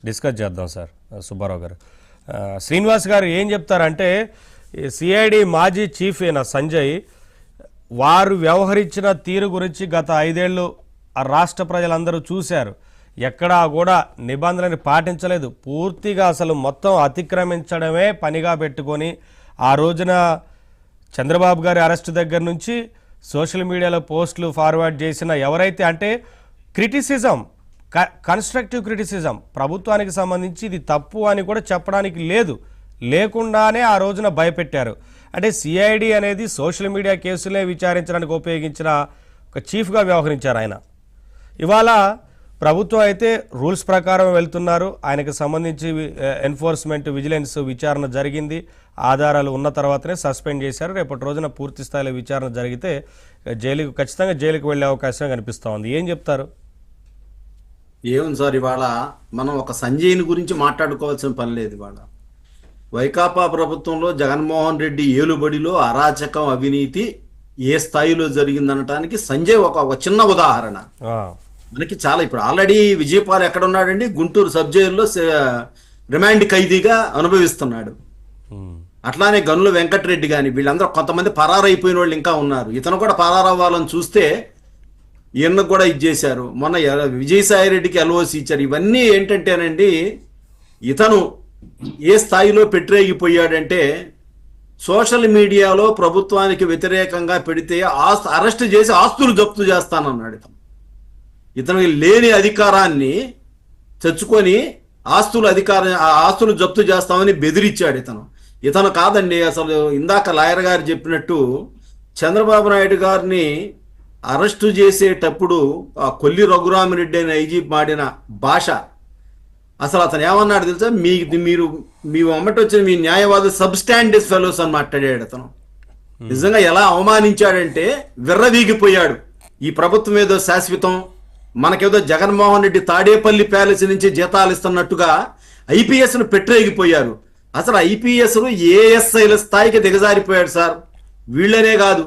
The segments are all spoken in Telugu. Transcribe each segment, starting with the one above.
డిస్కస్ చేద్దాం సార్. సుబ్బారావు గారు, శ్రీనివాస్ గారు ఏం చెప్తారంటే సిఐడి మాజీ చీఫ్ అయిన సంజయ్ వారు వ్యవహరించిన తీరు గురించి గత 5 ఏళ్ళు ఆ రాష్ట్ర ప్రజలందరూ చూశారు. ఎక్కడా కూడా నిబంధనలను పాటించలేదు, పూర్తిగా అసలు మొత్తం అతిక్రమించడమే పనిగా పెట్టుకొని ఆ రోజున చంద్రబాబు గారి అరెస్టు దగ్గర నుంచి సోషల్ మీడియాలో పోస్టులు ఫార్వర్డ్ చేసిన ఎవరైతే అంటే క్రిటిసిజం, కన్స్ట్రక్టివ్ క్రిటిసిజం ప్రభుత్వానికి సంబంధించి ఇది తప్పు అని కూడా చెప్పడానికి లేకుండానే ఆ రోజున భయపెట్టారు. అంటే సిఐడి అనేది సోషల్ మీడియా కేసులే విచారించడానికి ఉపయోగించిన ఒక చీఫ్గా వ్యవహరించారు ఆయన. ఇవాళ ప్రభుత్వం అయితే రూల్స్ ప్రకారం వెళ్తున్నారు. ఆయనకు సంబంధించి ఎన్ఫోర్స్మెంట్ విజిలెన్స్ విచారణ జరిగింది, ఆధారాలు ఉన్న తర్వాతనే సస్పెండ్ చేశారు. రేపటి రోజున పూర్తి స్థాయిలో విచారణ జరిగితే ఖచ్చితంగా జైలుకు వెళ్ళే అవకాశం కనిపిస్తూ ఉంది. ఏం చెప్తారు? ఏముంది సార్, ఇవాళ మనం ఒక సంజయ్ని గురించి మాట్లాడుకోవాల్సిన పని లేదు. ఇవాళ వైకాపా ప్రభుత్వంలో జగన్మోహన్ రెడ్డి ఏలుబడిలో అరాచకం, అవినీతి ఏ స్థాయిలో జరిగిందనటానికి సంజయ్ ఒక చిన్న ఉదాహరణ. మనకి చాలా ఇప్పుడు ఆల్రెడీ విజయపాల్ ఎక్కడ ఉన్నాడండి? గుంటూరు సబ్ జైల్లో రిమాండ్ ఖైదీగా అనుభవిస్తున్నాడు. అట్లానే గనుల వెంకటరెడ్డి కానీ వీళ్ళందరూ కొంతమంది పరారైపోయిన వాళ్ళు ఇంకా ఉన్నారు. ఇతను కూడా పరారవ్వాలని చూస్తే ఈయన కూడా ఇచ్చేశారు. మొన్న విజయసాయి రెడ్డికి ఎల్ఓసి ఇచ్చారు. ఇవన్నీ ఏంటంటేనండి, ఇతను ఏ స్థాయిలో పెట్టరేగిపోయాడంటే సోషల్ మీడియాలో ప్రభుత్వానికి వ్యతిరేకంగా పెడితే అరెస్ట్ చేసి ఆస్తులు జప్తు చేస్తానన్నాడు. ఇతనికి లేని అధికారాన్ని తెచ్చుకొని ఆస్తులు జప్తు చేస్తామని బెదిరించాడు. ఇతను కాదండి, అసలు ఇందాక లాయర్ గారు చెప్పినట్టు చంద్రబాబు నాయుడు గారిని అరెస్టు చేసేటప్పుడు ఆ కొల్లి రఘురామిరెడ్డి అని ఐజీ మాడిన భాష, అసలు అతను ఏమన్నాడు తెలుసా? మీ అమ్మటి వచ్చిన మీ న్యాయవాదులు సబ్స్టాండర్స్ ఫెలోస్ అని మాట్లాడాడు. అతను నిజంగా ఎలా అవమానించాడంటే విర్రవీగిపోయాడు. ఈ ప్రభుత్వం ఏదో శాశ్వతం, మనకేదో జగన్మోహన్ రెడ్డి తాడేపల్లి ప్యాలెస్ నుంచి జీతాలు ఇస్తున్నట్టుగా ఐపీఎస్ను పెట్టరేగిపోయారు. అసలు ఐపీఎస్లు ఏఎస్ఐల స్థాయికి దిగజారిపోయాడు సార్. వీళ్ళనే కాదు,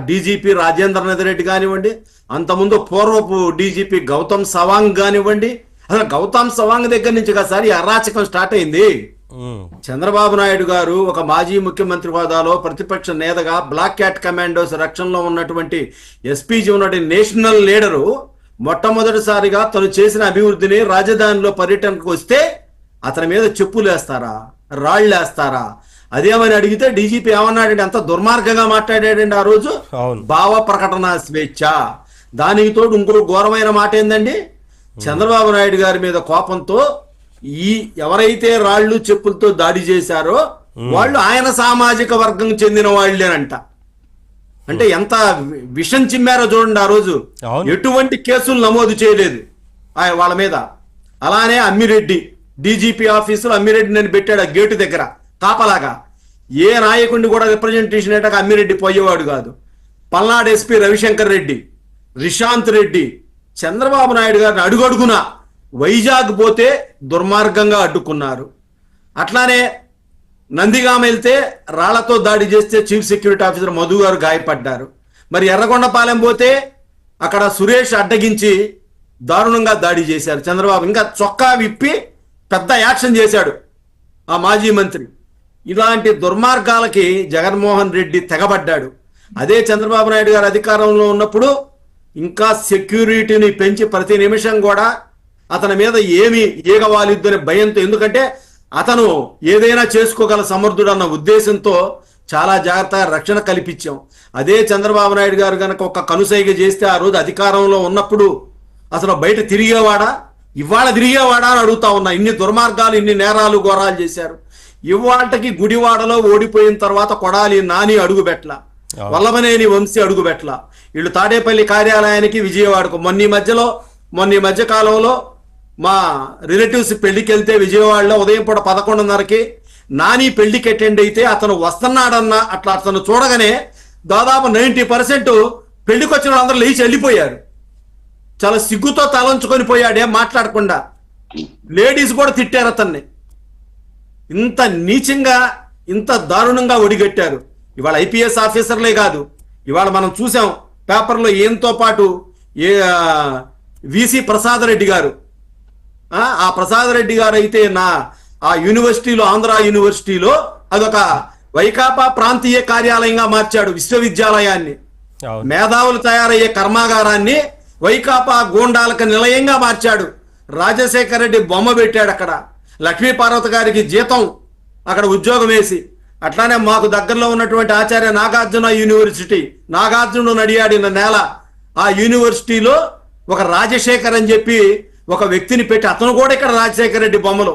డీజీపీ రాజేంద్రనాథ్ రెడ్డి కానివ్వండి, అంతకుముందు పూర్వపు డీజీపీ గౌతమ్ సవాంగ్ కానివ్వండి. అసలు గౌతమ్ సవాంగ్ దగ్గర నుంచి కదా సార్ ఈ అరాచకం స్టార్ట్ అయింది. చంద్రబాబు నాయుడు గారు ఒక మాజీ ముఖ్యమంత్రి హోదాలో ప్రతిపక్ష నేతగా బ్లాక్ క్యాట్ కమాండోస్ రక్షణలో ఉన్నటువంటి ఎస్పీజీ ఉన్నటువంటి నేషనల్ లీడరు మొట్టమొదటిసారిగా తను చేసిన అభివృద్ధిని రాజధానిలో పర్యటనకు వస్తే అతని మీద చెప్పులేస్తారా, రాళ్లేస్తారా? అదేమని అడిగితే డీజీపీ ఏమన్నాడండి, అంత దుర్మార్గంగా మాట్లాడాడండి ఆ రోజు. భావ ప్రకటన స్వేచ్ఛ. దానికి తోడు ఇంకొక ఘోరమైన మాట ఏందండి, చంద్రబాబు నాయుడు గారి మీద కోపంతో ఎవరైతే రాళ్లు చెప్పులతో దాడి చేశారో వాళ్ళు ఆయన సామాజిక వర్గం చెందిన వాళ్ళేనంట. అంటే ఎంత విషం చిమ్మారో చూడండి. ఆ రోజు ఎటువంటి కేసులు నమోదు చేయలేదు వాళ్ళ మీద. అలానే అమ్మిరెడ్డి డీజీపీ ఆఫీసులో అమ్మిరెడ్డి అని పెట్టాడు ఆ గేటు దగ్గర కాపలాగా. ఏ నాయకుడిని కూడా రిప్రజెంటేషన్ అయ్యాక అమ్మిరెడ్డి పోయేవాడు కాదు. పల్నాడు ఎస్పీ రవిశంకర్ రెడ్డి, రిషాంత్ రెడ్డి చంద్రబాబు నాయుడు గారిని అడుగడుగున వైజాగ్ పోతే దుర్మార్గంగా అడ్డుకున్నారు. అట్లానే నందిగామ వెళ్తే రాళ్లతో దాడి చేస్తే చీఫ్ సెక్యూరిటీ ఆఫీసర్ మధు గారు గాయపడ్డారు. మరి ఎర్రగొండపాలెం పోతే అక్కడ సురేష్ అడ్డగించి దారుణంగా దాడి చేశారు చంద్రబాబు. ఇంకా చొక్కా విప్పి పెద్ద యాక్షన్ చేశాడు ఆ మాజీ మంత్రి. ఇలాంటి దుర్మార్గాలకి జగన్మోహన్ రెడ్డి తెగబడ్డాడు. అదే చంద్రబాబు నాయుడు గారు అధికారంలో ఉన్నప్పుడు ఇంకా సెక్యూరిటీని పెంచి ప్రతి నిమిషం కూడా అతని మీద ఏమి ఏగవాలిద్దని భయంతో, ఎందుకంటే అతను ఏదైనా చేసుకోగల సమర్థుడు అన్న ఉద్దేశంతో చాలా జాగ్రత్తగా రక్షణ కల్పించాం. అదే చంద్రబాబు నాయుడు గారు కనుక ఒక కనుసైగ చేస్తే ఆ రోజు అధికారంలో ఉన్నప్పుడు అసలు బయట తిరిగేవాడా, ఇవాళ తిరిగేవాడా అని అడుగుతా ఉన్నా. ఇన్ని దుర్మార్గాలు, ఇన్ని నేరాలు ఘోరాలు చేశారు. ఇవాళకి గుడివాడలో ఓడిపోయిన తర్వాత కొడాలి నాని అడుగుబెట్ల, వల్లభనేని వంశీ అడుగుబెట్ల, వీళ్ళు తాడేపల్లి కార్యాలయానికి విజయవాడకు మొన్న ఈ మధ్య కాలంలో మా రిలేటివ్స్ పెళ్లికి వెళ్తే విజయవాడలో ఉదయం పూట 11:30కి నాని పెళ్లికి అటెండ్ అయితే అతను వస్తున్నాడన్న అతను చూడగానే దాదాపు 90% పెళ్లికి వచ్చిన వాళ్ళందరూ లేచి వెళ్ళిపోయారు. చాలా సిగ్గుతో తలంచుకొని పోయాడే మాట్లాడకుండా. లేడీస్ కూడా తిట్టారు అతన్ని. ఇంత నీచంగా, ఇంత దారుణంగా ఒడిగట్టారు. ఇవాళ ఐపీఎస్ ఆఫీసర్లే కాదు, ఇవాళ మనం చూసాం పేపర్లో ఈయనతో పాటు వీసీ ప్రసాద్ రెడ్డి గారు ఆ ప్రసాద్ రెడ్డి గారు అయితే ఆ యూనివర్సిటీలో, ఆంధ్ర యూనివర్సిటీలో అదొక వైకాపా ప్రాంతీయ కార్యాలయంగా మార్చాడు విశ్వవిద్యాలయాన్ని. అవును. మేధావులు తయారయ్యే కర్మాగారాన్ని వైకాపా గూండాలకు నిలయంగా మార్చాడు. రాజశేఖర రెడ్డి బొమ్మ పెట్టాడు అక్కడ. లక్ష్మీపార్వతి గారికి జీతం అక్కడ ఉద్యోగం వేసి. అట్లానే మాకు దగ్గరలో ఉన్నటువంటి ఆచార్య నాగార్జున యూనివర్సిటీ, నాగార్జునుడు నడియాడిన నేల, ఆ యూనివర్సిటీలో ఒక రాజశేఖర్ అని చెప్పి ఒక వ్యక్తిని పెట్టి, అతను కూడా ఇక్కడ రాజశేఖర రెడ్డి బొమ్మలు.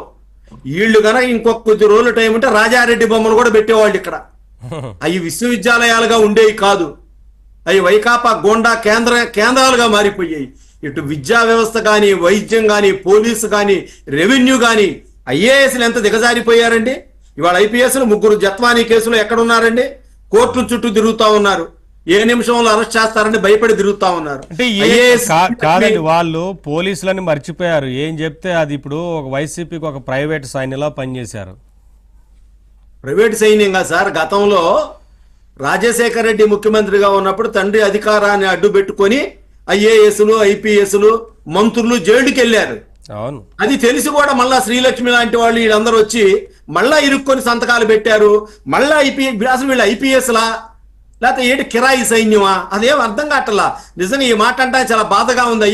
వీళ్ళు కనుక ఇంకొక కొద్ది రోజుల టైం ఉంటే రాజారెడ్డి బొమ్మలు కూడా పెట్టేవాళ్ళు ఇక్కడ. అవి విశ్వవిద్యాలయాలుగా ఉండేవి కాదు, అవి వైకాపా గోండా కేంద్రాలుగా మారిపోయాయి. ఇటు విద్యా వ్యవస్థ కానీ, వైద్యం కానీ, పోలీసు కానీ, రెవెన్యూ కానీ, ఐఏఎస్లు ఎంత దిగజారిపోయారండి. ఇవాళ ఐపీఎస్లు 3 జత్వానీ కేసులు ఎక్కడున్నారండి? కోర్టుల చుట్టూ తిరుగుతా ఉన్నారు. ఏ నిమిషంలో అరెస్ట్ చేస్తారని భయపడి తిరుగుతా ఉన్నారు. అంటే కాదండి, వాళ్ళు పోలీసులని మర్చిపోయారు. ఏం చెప్తే అది ఇప్పుడు ఒక వైసీపీకి ఒక ప్రైవేట్ సైన్యంలా పనిచేశారు. ప్రైవేట్ సైన్యంగా సార్, గతంలో రాజశేఖర రెడ్డి ముఖ్యమంత్రిగా ఉన్నప్పుడు తండ్రి అధికారాన్ని అడ్డు పెట్టుకొని ఐఏఎస్లు, ఐపీఎస్లు, మంత్రులు జైలుకి వెళ్ళారు. అవును. అది తెలిసి కూడా మళ్ళా శ్రీలక్ష్మి లాంటి వాళ్ళు వీళ్ళందరూ వచ్చి మళ్ళా ఇరుక్కొని సంతకాలు పెట్టారు. మళ్ళా అసలు వీళ్ళు ఐపీఎస్లా లేకపోతే ఏంటి కిరాయి సైన్యమా? అదేం అర్థం కావట్లా. నిజంగా ఈ మాట అంటే చాలా బాధగా ఉంది.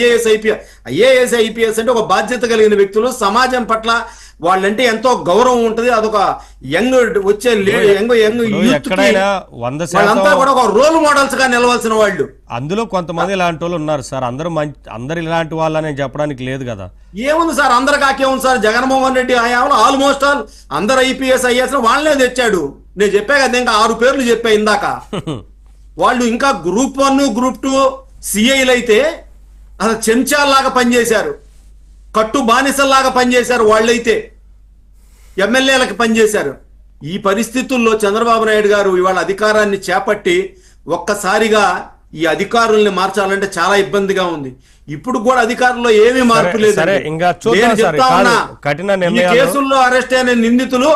ఐఏఎస్ ఐపీఎస్ అంటే ఒక బాధ్యత కలిగిన వ్యక్తులు, సమాజం పట్ల వాళ్ళంటే ఎంతో గౌరవం ఉంటుంది. అదొక యంగ్ వచ్చే వాళ్ళంతా కూడా ఒక రోల్ మోడల్స్ గా నిలవాల్సిన వాళ్ళు. అందులో కొంతమంది ఇలాంటి వాళ్ళు ఉన్నారు సార్. అందరు ఇలాంటి వాళ్ళని చెప్పడానికి లేదు కదా. ఏముంది సార్, అందరు కాకేముంది సార్. జగన్మోహన్ రెడ్డి హయాంలో ఆల్మోస్ట్ ఆల్ అందరు ఐపీఎస్ ఐఏఎస్ వాళ్ళనే తెచ్చాడు. నేను చెప్పా కదా, ఇంకా 6 పేర్లు చెప్పా ఇందాక. వాళ్ళు ఇంకా గ్రూప్ 1, గ్రూప్ 2 సిఐలు అయితే అసలు చెంచాల్లాగా పనిచేశారు, కట్టు బానిసల్లాగా పనిచేశారు. వాళ్ళైతే ఎమ్మెల్యేలకు పనిచేశారు. ఈ పరిస్థితుల్లో చంద్రబాబు నాయుడు గారు ఇవాళ అధికారాన్ని చేపట్టి ఒక్కసారిగా ఈ అధికారుల్ని మార్చాలంటే చాలా ఇబ్బందిగా ఉంది. ఇప్పుడు కూడా అధికారుల్లో ఏమీ మార్పు లేదు. ఈ కేసుల్లో అరెస్ట్ అయిన నిందితులు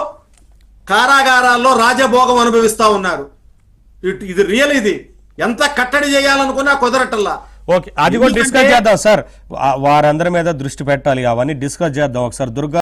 కారాగారాల్లో రాజభోగం అనుభవిస్తా ఉన్నారు. ఇది రియల్. ఇది ఎంత కట్టడి చేయాలనుకున్నా కుదరటల్లా. ఓకే, అది కూడా డిస్కస్ చేద్దాం సార్. వారందరి మీద దృష్టి పెట్టాలి, అవన్నీ డిస్కస్ చేద్దాం ఒకసారి. దుర్గా